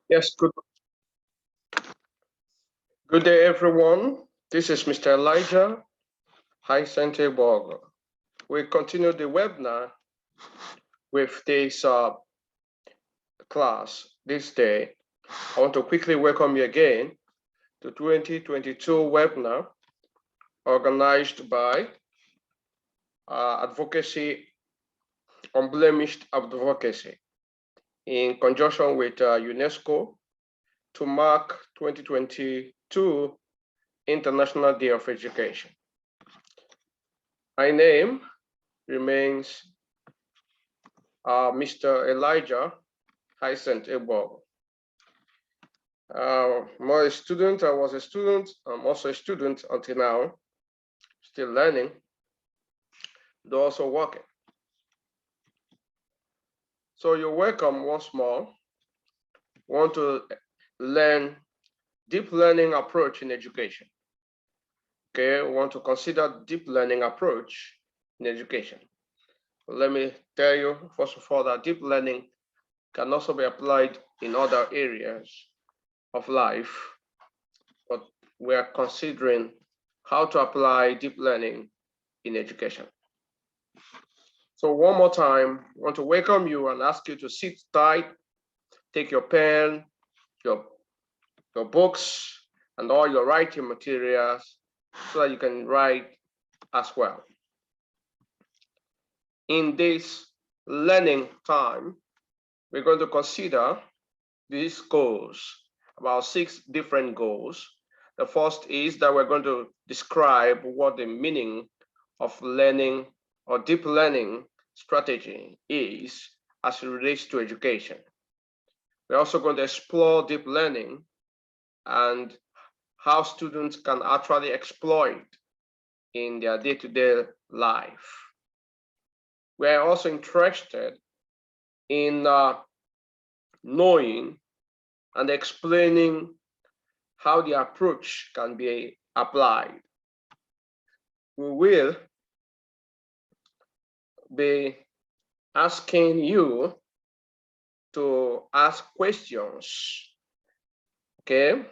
Yes, good day, everyone. This is Mr. Elijah Borg. We continue the webinar with this class this day. I want to quickly welcome you again to 2022 webinar organized by Advocacy, Unblemished Advocacy in conjunction with UNESCO to mark 2022 International Day of Education. My name remains Mr. Elijah Borg. I'm a student. I was a student. I'm also a student until now, still learning, though also working. So you're welcome once more. Want to learn deep learning approach in education. Okay, we want to consider deep learning approach in education. Let me tell you, first of all, that deep learning can also be applied in other areas of life, but we are considering how to apply deep learning in education. So one more time, I want to welcome you and ask you to sit tight, take your pen, your books, and all your writing materials so that you can write as well. In this learning time, we're going to consider these goals, about 6 different goals. The first is that we're going to describe what the meaning of learning or deep learning strategy is as it relates to education. We're also going to explore deep learning and how students can actually exploit in their day-to-day life. We're also interested in knowing and explaining how the approach can be applied. We will be asking you to ask questions. Okay,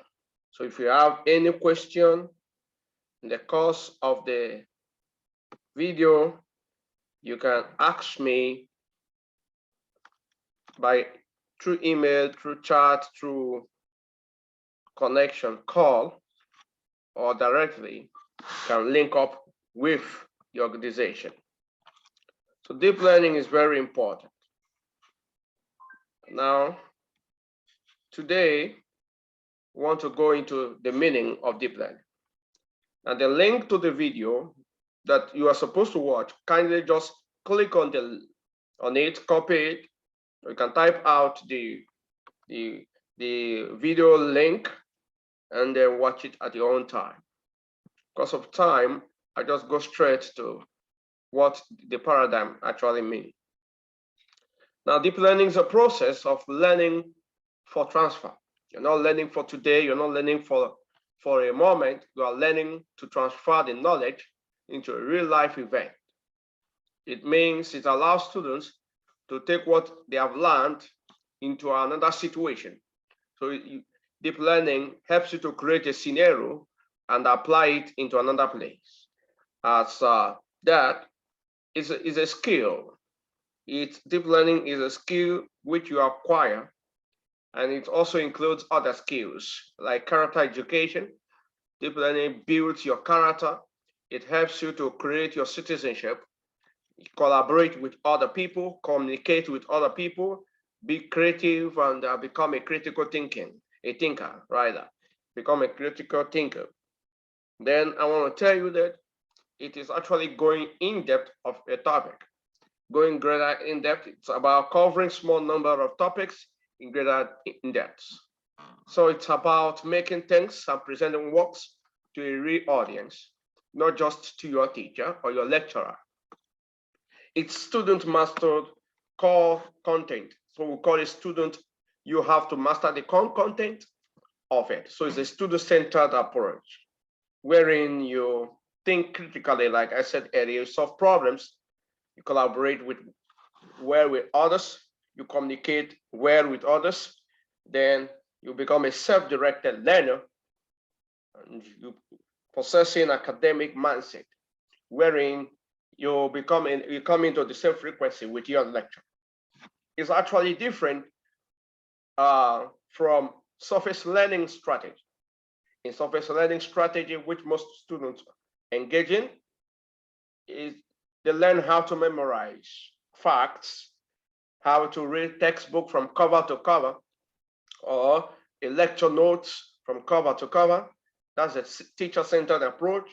so if you have any question in the course of the video, you can ask me through email, through chat, through connection call, or directly can link up with the organization. So deep learning is very important. Now, today, we want to go into the meaning of deep learning. And the link to the video that you are supposed to watch, kindly just click on it, copy it. You can type out the video link and then watch it at your own time. Because of time, I just go straight to what the paradigm actually means. Now, deep learning is a process of learning for transfer. You're not learning for today, you're not learning for a moment, you are learning to transfer the knowledge into a real life event. It means it allows students to take what they have learned into another situation. So deep learning helps you to create a scenario and apply it into another place. As that is a skill. Deep learning is a skill which you acquire, and it also includes other skills like character education. Deep learning builds your character. It helps you to create your citizenship, collaborate with other people, communicate with other people, be creative, and become a critical thinker, rather. Become a critical thinker. Then I want to tell you that it is actually going in depth of a topic. Going greater in depth, it's about covering small number of topics in greater in depth. So it's about making things and presenting works to a real audience, not just to your teacher or your lecturer. It's student mastered core content. So we call it student, you have to master the core content of it. So it's a student-centered approach, wherein you think critically, like I said earlier, you solve problems, you collaborate with others, you communicate well with others, then you become a self-directed learner, and you possessing academic mindset, wherein you come into the same frequency with your lecture. It's actually different from surface learning strategy. In surface learning strategy, which most students engage in, is they learn how to memorize facts, how to read textbook from cover to cover, or a lecture notes from cover to cover. That's a teacher-centered approach,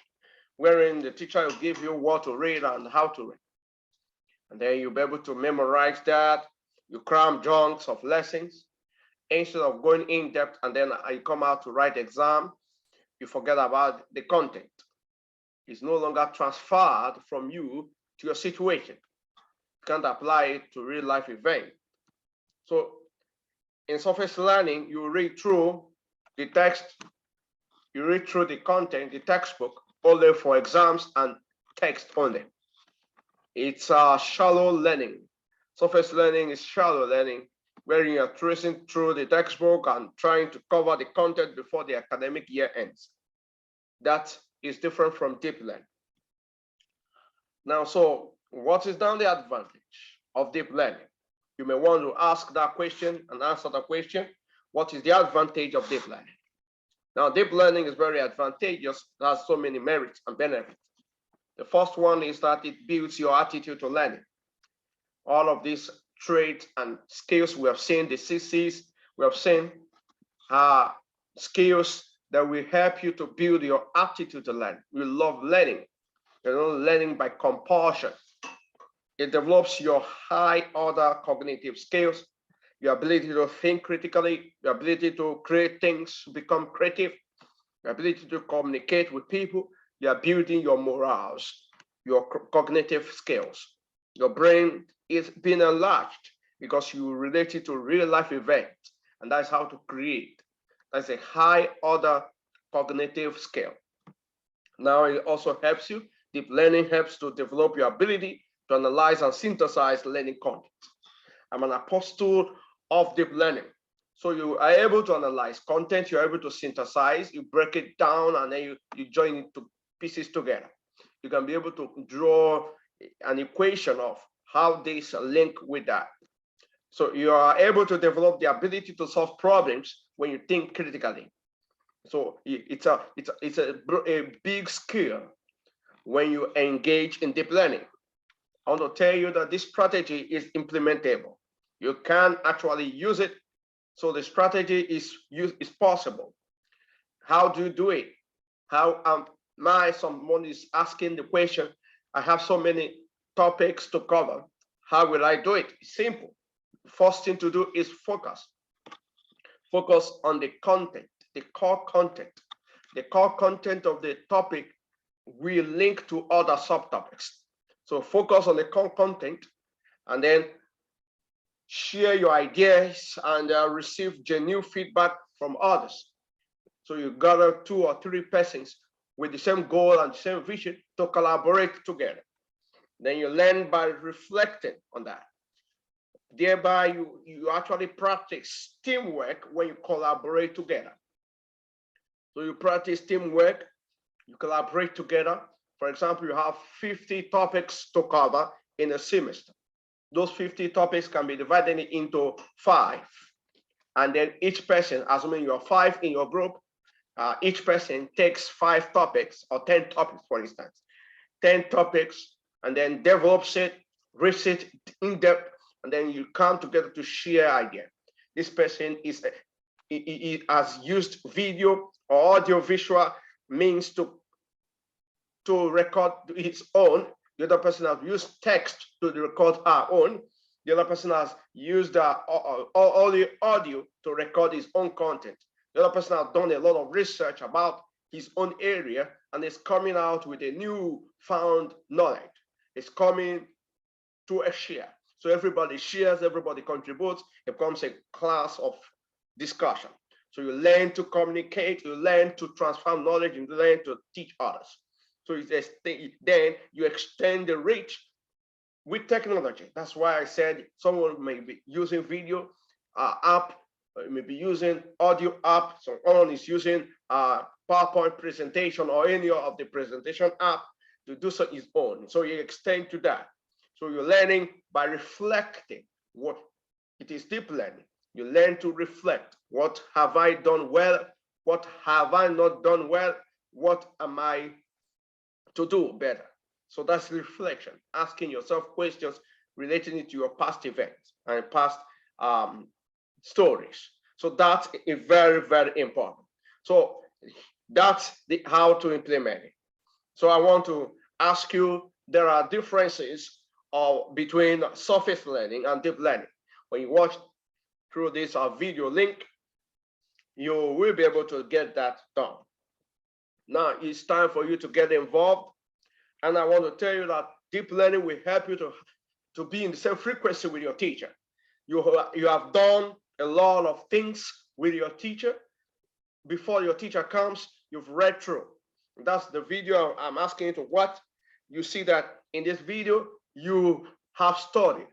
wherein the teacher will give you what to read and how to read. And then you'll be able to memorize that. You cram chunks of lessons instead of going in depth, and then you come out to write exam, you forget about the content. It's no longer transferred from you to your situation. You can't apply it to real life event. So in surface learning, you read through the text, you read through the content, the textbook, only for exams and text only. It's shallow learning. Surface learning is shallow learning, where you are tracing through the textbook and trying to cover the content before the academic year ends. That is different from deep learning. Now, so what is now the advantage of deep learning? You may want to ask that question and answer the question. What is the advantage of deep learning? Now, deep learning is very advantageous. It has so many merits and benefits. The first one is that it builds your attitude to learning. All of these traits and skills we have seen, the CCs, we have seen skills that will help you to build your attitude to learn. You love learning. You're not learning by compulsion. It develops your high order cognitive skills, your ability to think critically, your ability to create things, become creative, your ability to communicate with people. You're building your morals, your cognitive skills. Your brain is being enlarged because you relate it to real life events, and that's how to create. That's a high order cognitive skill. Now it also helps you. Deep learning helps to develop your ability to analyze and synthesize learning content. I'm an apostle of deep learning. So you are able to analyze content, you're able to synthesize, you break it down, and then you join it to pieces together. You can be able to draw an equation of how these link with that. So you are able to develop the ability to solve problems when you think critically. So it's a big skill when you engage in deep learning. I want to tell you that this strategy is implementable. You can actually use it. So the strategy is possible. How do you do it? How someone is asking the question, I have so many topics to cover. How will I do it? It's simple. First thing to do is focus. Focus on the content, the core content. The core content of the topic will link to other subtopics. So focus on the core content and then share your ideas and receive genuine feedback from others. So you gather 2 or 3 persons with the same goal and the same vision to collaborate together. Then you learn by reflecting on that. Thereby, you actually practice teamwork when you collaborate together. So you practice teamwork, you collaborate together. For example, you have 50 topics to cover in a semester. Those 50 topics can be divided into 5. And then each person, assuming you are 5 in your group, each person takes 5 topics or 10 topics, for instance, 10 topics, and then develops it, reads it in depth, and then you come together to share idea. This person has used video or audio visual means to record its own. The other person has used text to record our own. The other person has used audio to record his own content. The other person has done a lot of research about his own area and is coming out with a new found knowledge. It's coming to a share. So everybody shares, everybody contributes, it becomes a class of discussion. So you learn to communicate, you learn to transfer knowledge, and you learn to teach others. So then you extend the reach with technology. That's why I said someone may be using video app, may be using audio app, someone is using PowerPoint presentation or any of the presentation app to do so his own. So you extend to that. So you're learning by reflecting. What it is deep learning. You learn to reflect. What have I done well? What have I not done well? What am I to do better? So that's reflection, asking yourself questions relating to your past events and past stories. So that's very, very important. So that's how to implement it. So I want to ask you, there are differences between surface learning and deep learning. When you watch through this video link, you will be able to get that done. Now it's time for you to get involved. And I want to tell you that deep learning will help you to be in the same frequency with your teacher. You have done a lot of things with your teacher. Before your teacher comes, you've read through. That's the video I'm asking you to watch. You see that in this video, you have studied.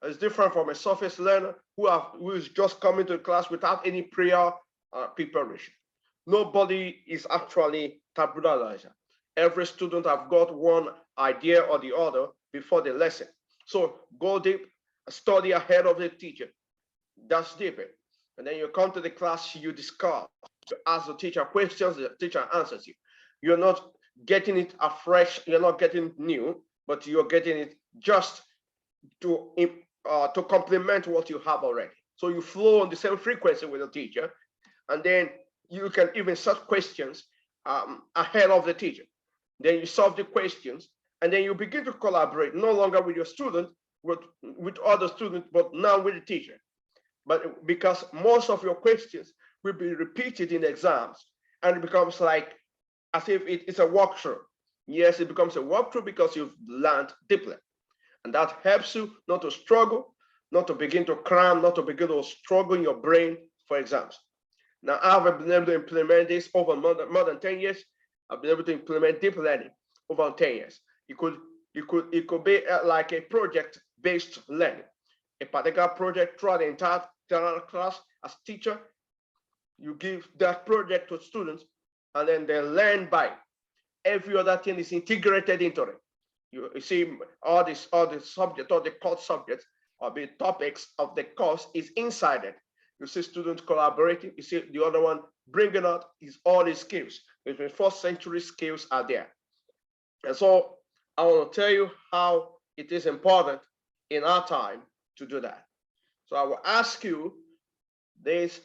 It's different from a surface learner who is just coming to class without any prior preparation. Nobody is actually tabula rasa. Every student have got one idea or the other before the lesson. So go deep, study ahead of the teacher. That's deep. And then you come to the class, you discuss, you ask the teacher questions, the teacher answers you. You're not getting it afresh, you're not getting it new, but you're getting it just to complement what you have already. So you flow on the same frequency with the teacher, and then you can even set questions ahead of the teacher. Then you solve the questions, and then you begin to collaborate, no longer with your student, with other students, but now with the teacher. But because most of your questions will be repeated in exams, and it becomes like as if it's a walkthrough. Yes, it becomes a walkthrough because you've learned deeply. And that helps you not to struggle, not to begin to cram, not to begin to struggle in your brain for exams. Now, I've been able to implement this over more than 10 years. I've been able to implement deep learning over 10 years. It could be like a project-based learning. A particular project throughout the entire class. As teacher, you give that project to students, and then they learn by every other thing is integrated into it. You see all the subject, all the core subjects or the topics of the course is inside it. You see students collaborating. You see the other one bringing out all his skills. The 21st century skills are there. And so I want to tell you how it is important in our time to do that. So I will ask you, this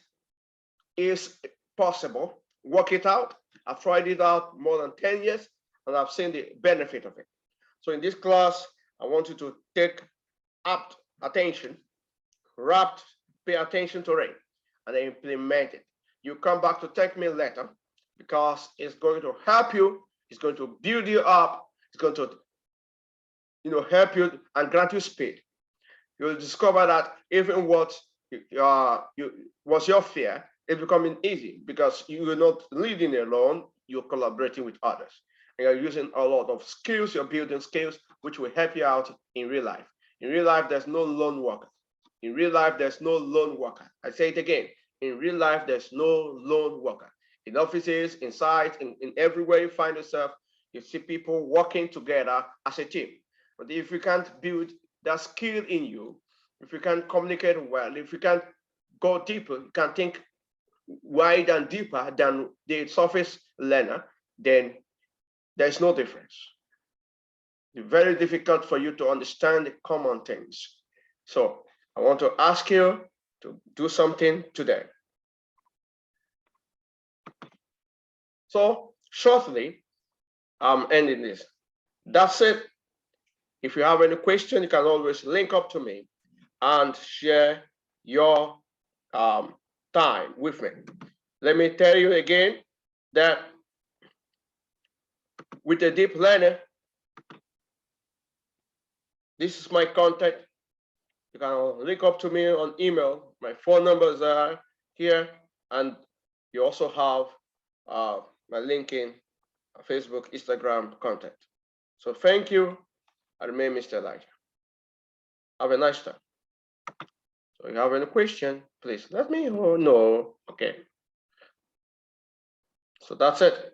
is possible. Work it out. I've tried it out more than 10 years, and I've seen the benefit of it. So in this class, I want you to take apt attention, pay attention to it, and then implement it. You come back to thank me later, because it's going to help you. It's going to build you up. It's going to, help you and grant you speed. You'll discover that even what was your fear is becoming easy, because you're not leading alone. You're collaborating with others. And you're using a lot of skills. You're building skills which will help you out in real life. In real life, there's no lone worker. In real life, there's no lone worker. I say it again. In real life, there's no lone worker. In offices, in sites, in everywhere you find yourself, you see people working together as a team. But if you can't build that skill in you, if you can't communicate well, if you can't go deeper, you can think wide and deeper than the surface learner, then there's no difference. It's very difficult for you to understand the common things. So I want to ask you to do something today. So shortly, I'm ending this. That's it. If you have any question, you can always link up to me and share your time with me. Let me tell you again that with a deep learner, this is my contact. You can link up to me on email. My phone numbers are here, and you also have my LinkedIn, Facebook, Instagram contact. So thank you. I remain Mr. Elijah. Have a nice time. So if you have any question, please let me know. Okay. So that's it.